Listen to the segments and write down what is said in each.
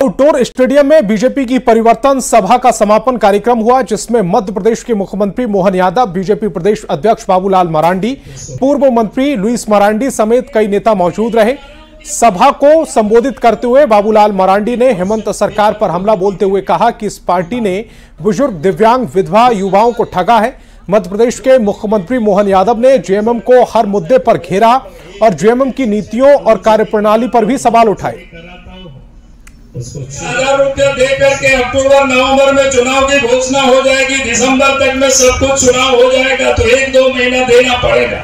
Outdoor stadium में BJP की परिवर्तन सभा का समापन कार्यक्रम हुआ, जिसमें मध्य प्रदेश के मुख्यमंत्री मोहन यादव, बीजेपी प्रदेश अध्यक्ष बाबूलाल मरांडी, पूर्व मंत्री लुइस मरांडी समेत कई नेता मौजूद रहे। सभा को संबोधित करते हुए बाबूलाल मरांडी ने हेमंत सरकार पर हमला बोलते हुए कहा कि इस पार्टी ने बुजुर्ग, दिव्यांग, विधवा, युवाओं को ठगा है। मध्य प्रदेश के मुख्यमंत्री मोहन यादव ने जेएमएम को हर मुद्दे पर घेरा और जेएमएम की नीतियों और कार्यप्रणाली पर भी सवाल उठाए। 1000 रुपया दे करके अक्टूबर नवंबर में चुनाव की घोषणा हो जाएगी, दिसंबर तक में सब कुछ चुनाव हो जाएगा, तो 1-2 महीना देना पड़ेगा।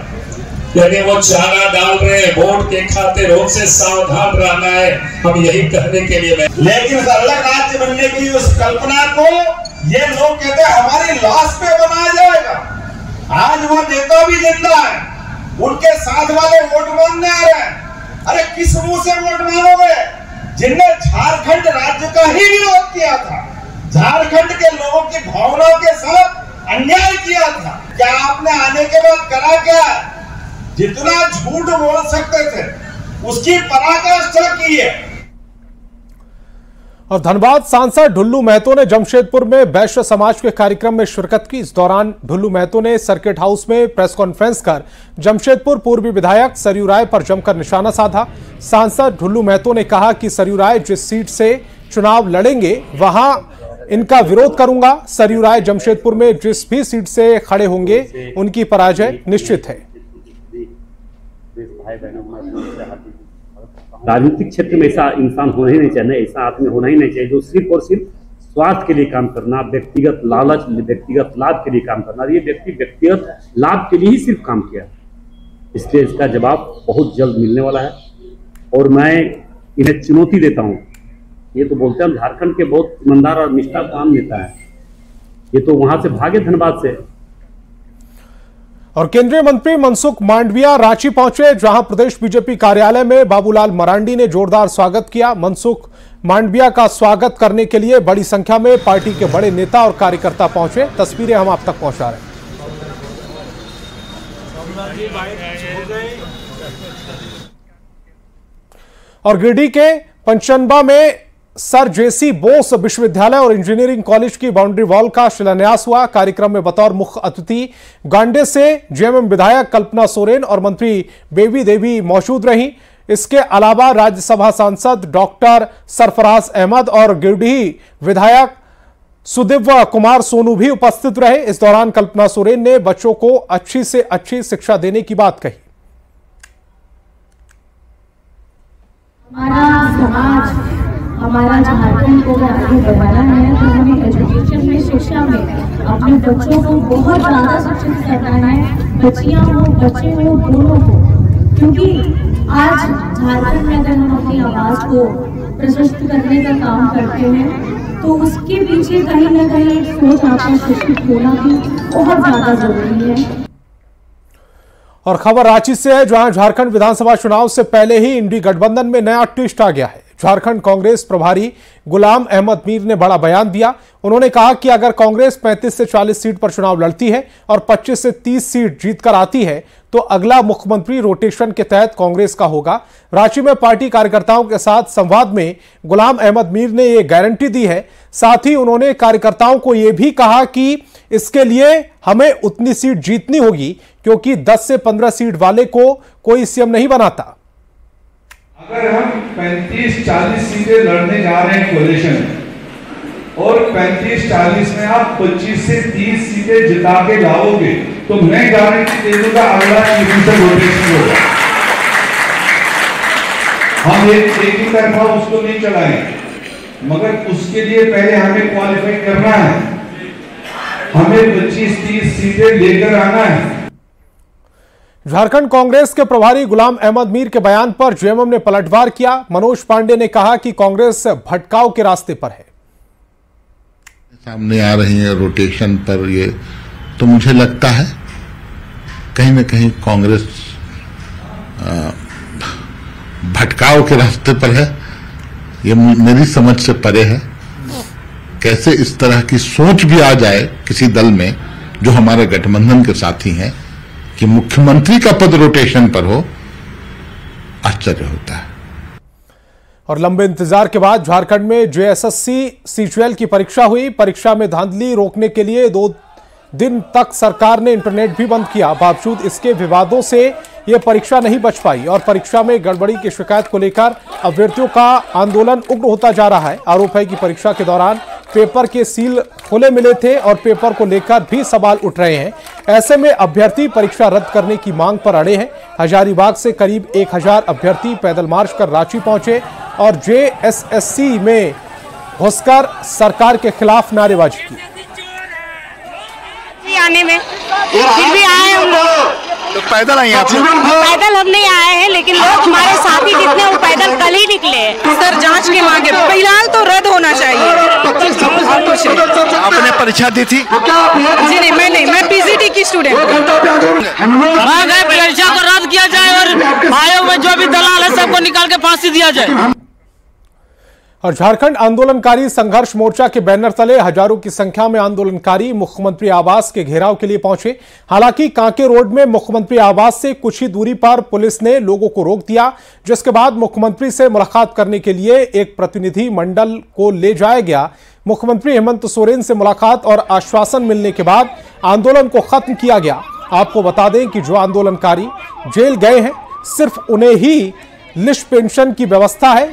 यदि वो चारा डाल रहे वोट के खातिर, उनसे सावधान रहना है, हम यही कहने के लिए। लेकिन अलग राज्य बनने की उस कल्पना को ये लोग कहते हैं हमारी लाश पे बनाया जाएगा। आज वो नेता भी जिंदा है, उनके साथ वाले वोट मांगने आ रहे हैं। अरे किस मुंह से वोट मांगोगे जिनने झारखंड राज्य का ही विरोध किया था, झारखंड के लोगों की भावनाओं के साथ अन्याय किया था। क्या आपने आने के बाद करा क्या? जितना झूठ बोल सकते थे उसकी पराकाष्ठा की है। और धनबाद सांसद ढुल्लू महतो ने जमशेदपुर में वैश्य समाज के कार्यक्रम में शिरकत की। इस दौरान ढुल्लू महतो ने सर्किट हाउस में प्रेस कॉन्फ्रेंस कर जमशेदपुर पूर्व विधायक सरयू राय पर जमकर निशाना साधा। सांसद ढुल्लू महतो ने कहा कि सरयू राय जिस सीट से चुनाव लड़ेंगे वहां इनका विरोध करूंगा। सरयू राय जमशेदपुर में जिस भी सीट से खड़े होंगे उनकी पराजय निश्चित है। राजनीतिक क्षेत्र में ऐसा इंसान होना ही नहीं चाहिए, ऐसा आदमी होना ही नहीं चाहिए जो सिर्फ और सिर्फ स्वार्थ के लिए काम करना, व्यक्तिगत लालच, व्यक्तिगत लाभ के लिए काम करना। ये व्यक्ति व्यक्तिगत लाभ के लिए ही सिर्फ काम किया, इसलिए इसका जवाब बहुत जल्द मिलने वाला है। और मैं इन्हें चुनौती देता हूँ। ये तो बोलते हैं झारखंड के बहुत ईमानदार और निष्ठावान नेता है, ये तो वहां से भागे धनबाद से। और केंद्रीय मंत्री मनसुख मांडविया रांची पहुंचे, जहां प्रदेश बीजेपी कार्यालय में बाबूलाल मरांडी ने जोरदार स्वागत किया। मनसुख मांडविया का स्वागत करने के लिए बड़ी संख्या में पार्टी के बड़े नेता और कार्यकर्ता पहुंचे। तस्वीरें हम आप तक पहुंचा रहे हैं। और गिरिडीह के पंचनबा में सर जेसी बोस विश्वविद्यालय और इंजीनियरिंग कॉलेज की बाउंड्री वॉल का शिलान्यास हुआ। कार्यक्रम में बतौर मुख्य अतिथि गांडे से जेएमएम विधायक कल्पना सोरेन और मंत्री बेबी देवी मौजूद रहीं। इसके अलावा राज्यसभा सांसद डॉक्टर सरफराज अहमद और गिरिडीह विधायक सुदिव्य कुमार सोनू भी उपस्थित रहे। इस दौरान कल्पना सोरेन ने बच्चों को अच्छी से अच्छी शिक्षा देने की बात कही। हमारा समाज, हमारा झारखंड को आगे बढ़ाना है तो हमें एजुकेशन में, शिक्षा में अपने बच्चों को बहुत ज्यादा शिक्षित करना है। बच्चियां हो, बच्चे हो, दोनों को, क्योंकि आज झारखंड में अगर हम अपनी आवाज को प्रशस्त करने का काम करते हैं तो उसके पीछे कहीं ना कहीं एक सोच आपका शिक्षित होना भी बहुत ज्यादा जरूरी है। और खबर रांची से है, जहां झारखंड विधानसभा चुनाव से पहले ही इंडी गठबंधन में नया ट्विस्ट आ गया है। झारखंड कांग्रेस प्रभारी गुलाम अहमद मीर ने बड़ा बयान दिया। उन्होंने कहा कि अगर कांग्रेस 35 से 40 सीट पर चुनाव लड़ती है और 25 से 30 सीट जीतकर आती है तो अगला मुख्यमंत्री रोटेशन के तहत कांग्रेस का होगा। रांची में पार्टी कार्यकर्ताओं के साथ संवाद में गुलाम अहमद मीर ने यह गारंटी दी है। साथ ही उन्होंने कार्यकर्ताओं को यह भी कहा कि इसके लिए हमें उतनी सीट जीतनी होगी, क्योंकि 10 से 15 सीट वाले को कोई सीएम नहीं बनाता। अगर हम 35-40 सीटें लड़ने जा रहे हैं कोलिशन और 35-40 में आप 25 से 30 सीटें जिता के लाओगे तो मैं गारंटी दे दूंगा अगला रोटेशन होगा। हम एक ही तरफा उसको नहीं चलाएंगे, मगर उसके लिए पहले हमें क्वालिफाई करना है, हमें 25-30 सीटें लेकर आना है। झारखंड कांग्रेस के प्रभारी गुलाम अहमद मीर के बयान पर जेएमएम ने पलटवार किया। मनोज पांडे ने कहा कि कांग्रेस भटकाव के रास्ते पर है। सामने आ रही है रोटेशन पर, ये तो मुझे लगता है कहीं न कहीं कांग्रेस भटकाव के रास्ते पर है। ये मेरी समझ से परे है। कैसे इस तरह की सोच भी आ जाए किसी दल में जो हमारे गठबंधन के साथी हैं कि मुख्यमंत्री का पद रोटेशन पर हो, आश्चर्य होता है। और लंबे इंतजार के बाद झारखंड में जेएसएससी सीजीएल की परीक्षा हुई। परीक्षा में धांधली रोकने के लिए 2 दिन तक सरकार ने इंटरनेट भी बंद किया। बावजूद इसके विवादों से यह परीक्षा नहीं बच पाई और परीक्षा में गड़बड़ी की शिकायत को लेकर अभ्यर्थियों का आंदोलन उग्र होता जा रहा है। आरोप है कि परीक्षा के दौरान पेपर के सील खुले मिले थे और पेपर को लेकर भी सवाल उठ रहे हैं। ऐसे में अभ्यर्थी परीक्षा रद्द करने की मांग पर अड़े हैं। हजारीबाग से करीब 1000 अभ्यर्थी पैदल मार्च कर रांची पहुंचे और जेएसएससी में घुसकर सरकार के खिलाफ नारेबाजी की। आने में फिर भी आए हम लोग तो पैदल आए आप? पैदल हम नहीं आए हैं, लेकिन लोग हमारे साथी जितने वो पैदल कल ही निकले। सर जांच की मांगे फिलहाल तो रद्द होना चाहिए। आपने परीक्षा दी थी? जी नहीं, मैं पीजीटी की स्टूडेंट हूँ। परीक्षा को रद्द किया जाए और आयोग में जो भी दलाल है सबको निकाल के फांसी दिया जाए। और झारखंड आंदोलनकारी संघर्ष मोर्चा के बैनर तले हजारों की संख्या में आंदोलनकारी मुख्यमंत्री आवास के घेराव के लिए पहुंचे। हालांकि कांके रोड में मुख्यमंत्री आवास से कुछ ही दूरी पर पुलिस ने लोगों को रोक दिया, जिसके बाद मुख्यमंत्री से मुलाकात करने के लिए एक प्रतिनिधि मंडल को ले जाया गया। मुख्यमंत्री हेमंत सोरेन से मुलाकात और आश्वासन मिलने के बाद आंदोलन को खत्म किया गया। आपको बता दें कि जो आंदोलनकारी जेल गए हैं सिर्फ उन्हें ही लिस्ट पेंशन की व्यवस्था है,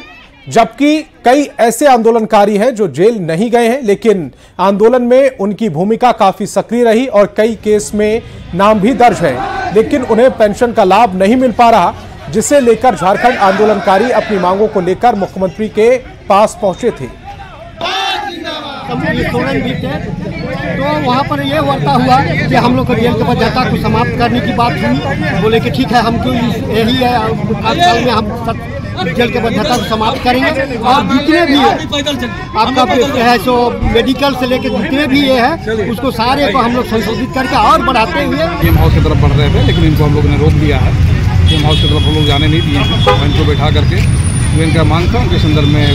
जबकि कई ऐसे आंदोलनकारी हैं जो जेल नहीं गए हैं, लेकिन आंदोलन में उनकी भूमिका काफी सक्रिय रही और कई केस में नाम भी दर्ज है, लेकिन उन्हें पेंशन का लाभ नहीं मिल पा रहा, जिसे लेकर झारखंड आंदोलनकारी अपनी मांगों को लेकर मुख्यमंत्री के पास पहुंचे थे। तो वहाँ पर यह वार्ता हुआ कि हम लोग को जेल के बध्यता को समाप्त करने की बात हुई। बोले कि ठीक है, हम क्यों यही है साल में हम जेल के बध्यता को समाप्त करेंगे और जितने भी आपका है सो मेडिकल से लेकर जितने भी ये है उसको सारे को हम लोग संशोधित करके और बढ़ाते हुए गेम हाउस की तरफ बढ़ रहे थे, लेकिन इनको हम लोग ने रोक दिया है। गेम हाउस की तरफ हम लोग जाने नहीं दिए हैं। इनको बैठा करके जो इनका मांग था उनके संदर्भ में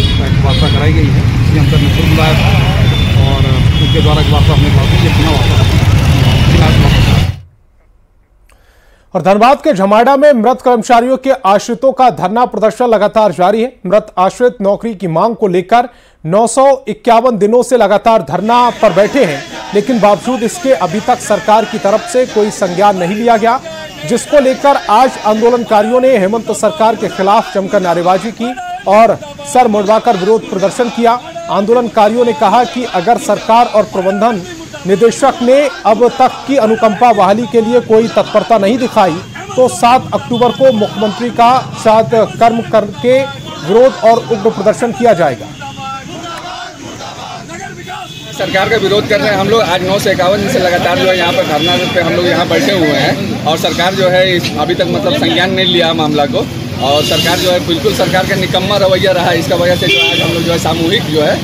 वार्ता कराई गई है। सीएम सर ने खुद बुलाया था और उनके द्वारा वार्ता हमने और धनबाद के झमाड़ा में मृत कर्मचारियों के आश्रितों का धरना प्रदर्शन लगातार जारी है। मृत आश्रित नौकरी की मांग को लेकर 951 दिनों से लगातार धरना पर बैठे हैं, लेकिन बावजूद इसके अभी तक सरकार की तरफ से कोई संज्ञान नहीं लिया गया, जिसको लेकर आज आंदोलनकारियों ने हेमंत सरकार के खिलाफ जमकर नारेबाजी की और सर मुड़वाकर विरोध प्रदर्शन किया। आंदोलनकारियों ने कहा कि अगर सरकार और प्रबंधन निदेशक ने अब तक की अनुकंपा बहाली के लिए कोई तत्परता नहीं दिखाई तो 7 अक्टूबर को मुख्यमंत्री का साथ कर्म करके विरोध और उग्र प्रदर्शन किया जाएगा। सरकार का विरोध कर रहे हैं हम लोग। आज 9 से 51 दिन से लगातार जो है यहाँ पर धरना पे हम लोग यहाँ बैठे हुए हैं और सरकार जो है अभी तक मतलब संज्ञान नहीं लिया मामला को और सरकार जो है बिल्कुल सरकार का निकम्मा रवैया रहा है। इसका वजह से जो आज हम लोग जो है सामूहिक जो है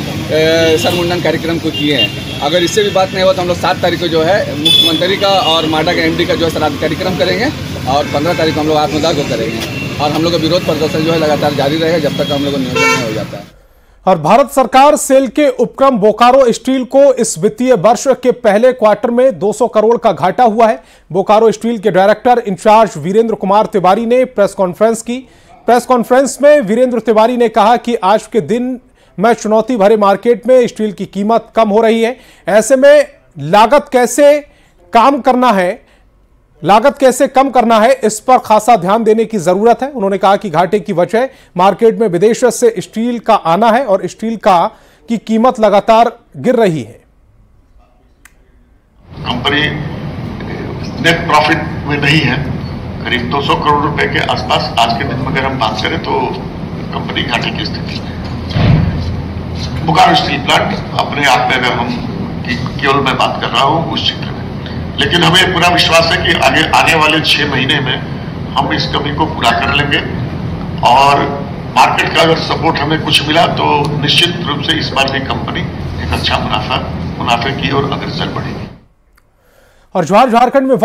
सरमुंडन कार्यक्रम को किए हैं। अगर इससे भी बात नहीं हो तो हम लोग 7 तारीख को जो है मुख्यमंत्री का और माडा के एमडी का जो है श्राद्ध कार्यक्रम करेंगे और 15 तारीख को हम लोग आत्मदाह को करेंगे और हम लोग का विरोध प्रदर्शन जो है लगातार जारी रहेगा जब तक हम लोग को नियोजन नहीं हो जाता है। और भारत सरकार सेल के उपक्रम बोकारो स्टील को इस वित्तीय वर्ष के पहले क्वार्टर में 200 करोड़ का घाटा हुआ है। बोकारो स्टील के डायरेक्टर इंचार्ज वीरेंद्र कुमार तिवारी ने प्रेस कॉन्फ्रेंस की। प्रेस कॉन्फ्रेंस में वीरेंद्र तिवारी ने कहा कि आज के दिन में चुनौती भरे मार्केट में स्टील की कीमत कम हो रही है। ऐसे में लागत कैसे कम करना है, इस पर खासा ध्यान देने की जरूरत है। उन्होंने कहा कि घाटे की वजह मार्केट में विदेश से स्टील का आना है और स्टील की कीमत लगातार गिर रही है। कंपनी नेट प्रॉफिट में नहीं है, करीब 200 करोड़ रुपए के आसपास आज के दिन में अगर हम बात करें तो कंपनी घाटे की स्थिति में। बोकारो स्टील प्लांट अपने आप में अगर हम केवल मैं बात कर रहा हूं उस क्षेत्र में, लेकिन हमें पूरा विश्वास है कि आने वाले 6 महीने में हम इस कमी को पूरा कर लेंगे और मार्केट का अगर सपोर्ट हमें कुछ मिला तो निश्चित रूप से इस बार भी कंपनी एक अच्छा मुनाफे की ओर अग्रसर बढ़ेगी। और झारखंड में